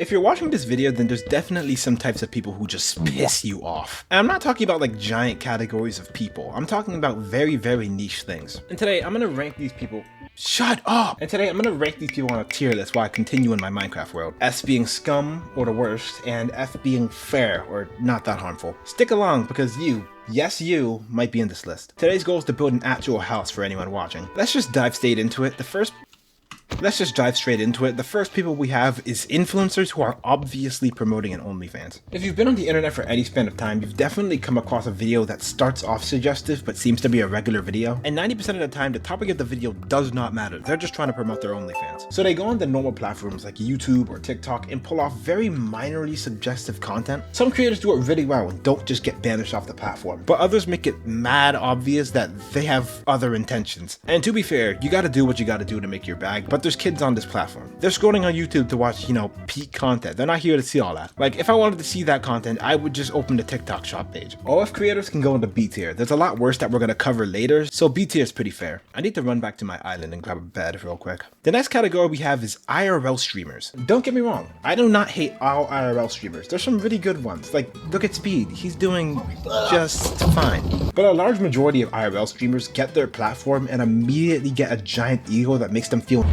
If you're watching this video, then there's definitely some types of people who just piss you off. And I'm not talking about like giant categories of people. I'm talking about very, very niche things. And today I'm gonna rank these people. Shut up! And today I'm gonna rank these people on a tier list while I continue in my Minecraft world. S being scum or the worst, and F being fair or not that harmful. Stick along because you, yes you, might be in this list. Today's goal is to build an actual house for anyone watching. Let's just dive straight into it. The first people we have is influencers who are obviously promoting an OnlyFans. If you've been on the internet for any span of time, you've definitely come across a video that starts off suggestive but seems to be a regular video, and 90% of the time the topic of the video does not matter. They're just trying to promote their OnlyFans. So they go on the normal platforms like YouTube or TikTok and pull off very minorly suggestive content. Some creators do it really well and don't just get banished off the platform, but others make it mad obvious that they have other intentions. And to be fair, you gotta do what you gotta do to make your bag, but there's kids on this platform. They're scrolling on YouTube to watch, peak content. They're not here to see all that. Like, if I wanted to see that content, I would just open the TikTok shop page. OF creators can go into B tier. There's a lot worse that we're gonna cover later, so B tier is pretty fair. I need to run back to my island and grab a bed real quick. The next category we have is IRL streamers. Don't get me wrong, I do not hate all IRL streamers. There's some really good ones. Like, look at Speed. He's doing just fine. But a large majority of IRL streamers get their platform and immediately get a giant ego that makes them feel.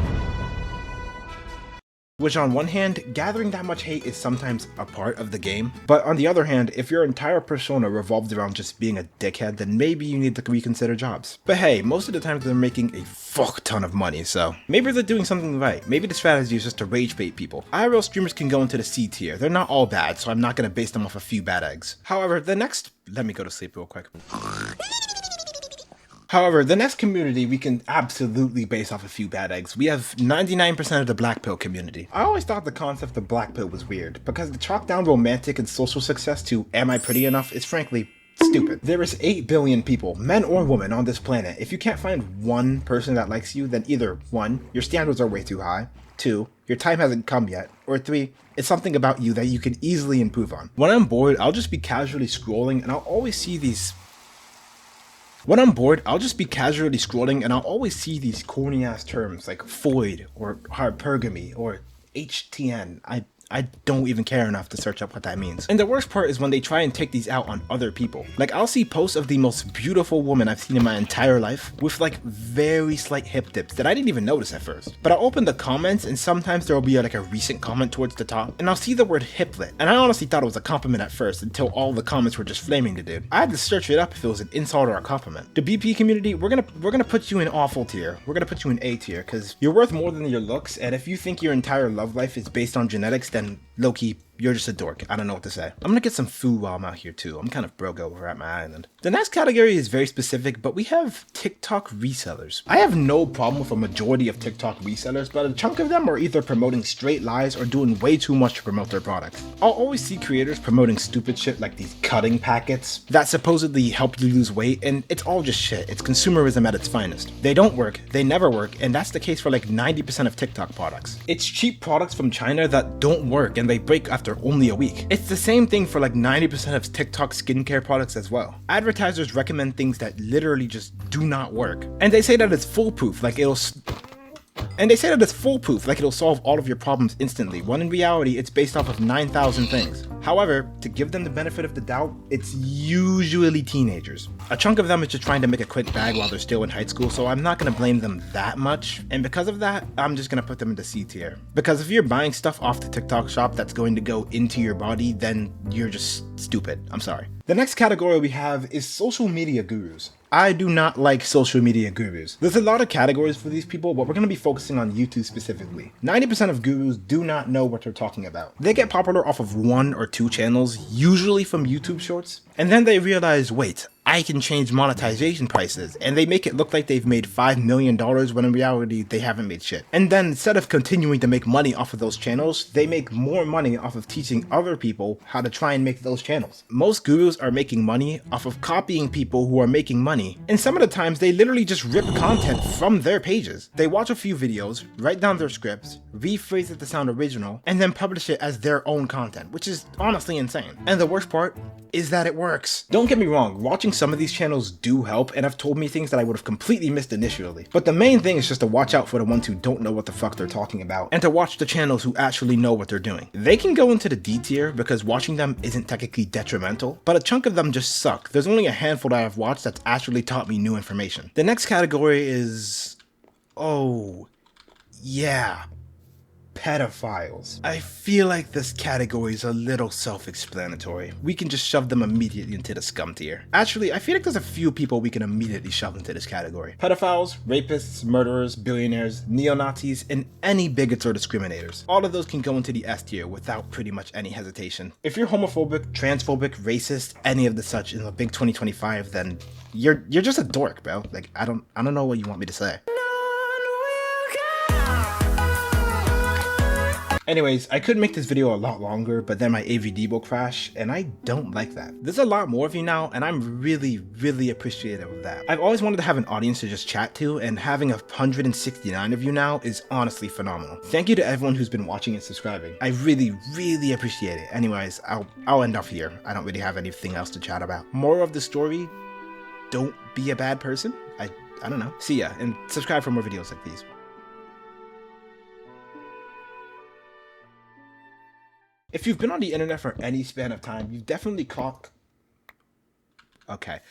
Which on one hand, gathering that much hate is sometimes a part of the game, but on the other hand, if your entire persona revolves around just being a dickhead, then maybe you need to reconsider jobs. But hey, most of the time they're making a fuck ton of money, so maybe they're doing something right. Maybe the strategy is just to rage bait people. IRL streamers can go into the C tier. They're not all bad, so I'm not gonna base them off a few bad eggs. However, the next community we can absolutely base off a few bad eggs. We have 99% of the black pill community. I always thought the concept of black pill was weird, because to chalk down romantic and social success to am I pretty enough is frankly stupid. There is 8 billion people, men or women, on this planet. If you can't find one person that likes you, then either 1, your standards are way too high, 2, your time hasn't come yet, or 3, it's something about you that you can easily improve on. When I'm bored, I'll just be casually scrolling and I'll always see these corny ass terms like foid or hypergamy or HTN. I don't even care enough to search up what that means. And the worst part is when they try and take these out on other people. Like, I'll see posts of the most beautiful woman I've seen in my entire life with like very slight hip dips that I didn't even notice at first. But I'll open the comments and sometimes there'll be like a recent comment towards the top and I'll see the word hiplet. And I honestly thought it was a compliment at first until all the comments were just flaming the dude. I had to search it up if it was an insult or a compliment. The BP community, we're gonna put you in awful tier. We're gonna put you in A tier because you're worth more than your looks, and if you think your entire love life is based on genetics, then low-key, you're just a dork. I don't know what to say. I'm gonna get some food while I'm out here too. I'm kind of broke over at my island. The next category is very specific, but we have TikTok resellers. I have no problem with a majority of TikTok resellers, but a chunk of them are either promoting straight lies or doing way too much to promote their products. I'll always see creators promoting stupid shit like these cutting packets that supposedly help you lose weight, and it's all just shit. It's consumerism at its finest. They don't work, they never work, and that's the case for like 90% of TikTok products. It's cheap products from China that don't work and they break after only a week. It's the same thing for like 90% of TikTok skincare products as well. Advertisers recommend things that literally just do not work. And they say that it's foolproof, like it'll solve all of your problems instantly, when in reality it's based off of 9,000 things. However, to give them the benefit of the doubt, it's usually teenagers. A chunk of them is just trying to make a quick bag while they're still in high school, so I'm not gonna blame them that much. And because of that, I'm just gonna put them into C tier. Because if you're buying stuff off the TikTok shop that's going to go into your body, then you're just stupid. I'm sorry. The next category we have is social media gurus. I do not like social media gurus. There's a lot of categories for these people, but we're going to be focusing on YouTube specifically. 90% of gurus do not know what they're talking about. They get popular off of 1 or 2 channels, usually from YouTube shorts, and then they realize, wait, I can change monetization prices, and they make it look like they've made $5 million when in reality they haven't made shit. And then instead of continuing to make money off of those channels, they make more money off of teaching other people how to try and make those channels. Most gurus are making money off of copying people who are making money, and some of the times they literally just rip content from their pages. They watch a few videos, write down their scripts, rephrase it to sound original, and then publish it as their own content, which is honestly insane. And the worst part is that it works. Don't get me wrong, watching some of these channels do help and have told me things that I would have completely missed initially. But the main thing is just to watch out for the ones who don't know what the fuck they're talking about, and to watch the channels who actually know what they're doing. They can go into the D tier because watching them isn't technically detrimental, but a chunk of them just suck. There's only a handful that I've watched that's actually taught me new information. The next category is... oh, yeah. Pedophiles. I feel like this category is a little self-explanatory. We can just shove them immediately into the scum tier. Actually, I feel like there's a few people we can immediately shove into this category. Pedophiles, rapists, murderers, billionaires, neo-Nazis, and any bigots or discriminators. All of those can go into the S tier without pretty much any hesitation. If you're homophobic, transphobic, racist, any of the such in the big 2025, then you're just a dork, bro. Like, I don't know what you want me to say. Anyways, I could make this video a lot longer, but then my AVD will crash, and I don't like that. There's a lot more of you now, and I'm really appreciative of that. I've always wanted to have an audience to just chat to, and having 169 of you now is honestly phenomenal. Thank you to everyone who's been watching and subscribing. I really appreciate it. Anyways, I'll end off here. I don't really have anything else to chat about. Moral of the story, don't be a bad person. I don't know. See ya, and subscribe for more videos like these. If you've been on the internet for any span of time, you've definitely clocked... Okay.